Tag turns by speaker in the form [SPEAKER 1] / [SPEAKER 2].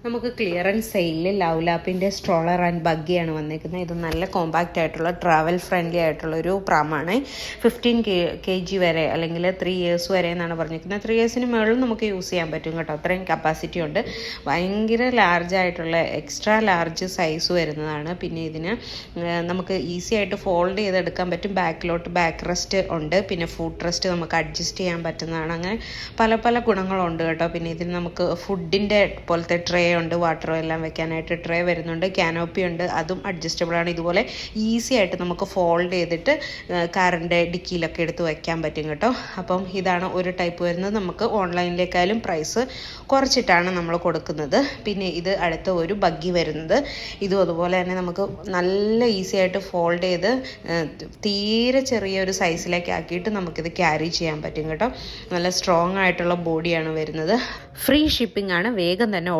[SPEAKER 1] നമുക്ക് ക്ലിയറൻസ് സെയിലിൽ ലൗലാപ്പിൻ്റെ stroller and ബഗ്ഗിയാണ് വന്നിരിക്കുന്നത്. ഇത് നല്ല കോമ്പാക്റ്റ് ആയിട്ടുള്ള ട്രാവൽ ഫ്രണ്ട്ലി ആയിട്ടുള്ള ഒരു പ്രാമാണ്. 15 kg വരെ അല്ലെങ്കിൽ 3 years വരെ എന്നാണ് പറഞ്ഞിരിക്കുന്നത്. 3 yearsന് മുകളിൽ നമുക്ക് യൂസ് ചെയ്യാൻ പറ്റും കേട്ടോ. അത്രയും കപ്പാസിറ്റി ഉണ്ട്. ഭയങ്കര ലാർജ് ആയിട്ടുള്ള എക്സ്ട്രാ ലാർജ് സൈസ് വരുന്നതാണ്. പിന്നെ ഇതിന് നമുക്ക് ഈസി ആയിട്ട് ഫോൾഡ് ചെയ്തെടുക്കാൻ പറ്റും. ബാക്ക് റെസ്റ്റ് ഉണ്ട്. പിന്നെ ഫുഡ് റെസ്റ്റ് നമുക്ക് അഡ്ജസ്റ്റ് ചെയ്യാൻ പറ്റുന്നതാണ്. അങ്ങനെ പല പല ഗുണങ്ങളുണ്ട് കേട്ടോ. പിന്നെ ഇതിന് നമുക്ക് ഫുഡിൻ്റെ പോലത്തെ ട്രേ ഉണ്ട്, വാട്ടർ എല്ലാം വെക്കാനായിട്ട് ട്രേ വരുന്നുണ്ട്. കാനോപ്പി ഉണ്ട്, അതും അഡ്ജസ്റ്റബിൾ ആണ്. ഇതുപോലെ ഈസി ആയിട്ട് നമുക്ക് ഫോൾഡ് ചെയ്തിട്ട് കാറിൻ്റെ ഡിക്കിയിലൊക്കെ എടുത്ത് വയ്ക്കാൻ പറ്റും കേട്ടോ. അപ്പം ഇതാണ് ഒരു ടൈപ്പ് വരുന്നത്. നമുക്ക് ഓൺലൈനിലേക്കായാലും പ്രൈസ് കുറച്ചിട്ടാണ് നമ്മൾ കൊടുക്കുന്നത്. പിന്നെ ഇത് അടുത്ത ഒരു ബഗ്ഗി വരുന്നത്. ഇതും അതുപോലെ തന്നെ നമുക്ക് നല്ല ഈസി ആയിട്ട് ഫോൾഡ് ചെയ്ത് തീരെ ചെറിയൊരു സൈസിലേക്ക് ആക്കിയിട്ട് നമുക്കിത് ക്യാരി ചെയ്യാൻ പറ്റും കേട്ടോ. നല്ല സ്ട്രോങ് ആയിട്ടുള്ള ബോഡിയാണ് വരുന്നത്. ഫ്രീ ഷിപ്പിംഗ് ആണ്. വേഗം തന്നെ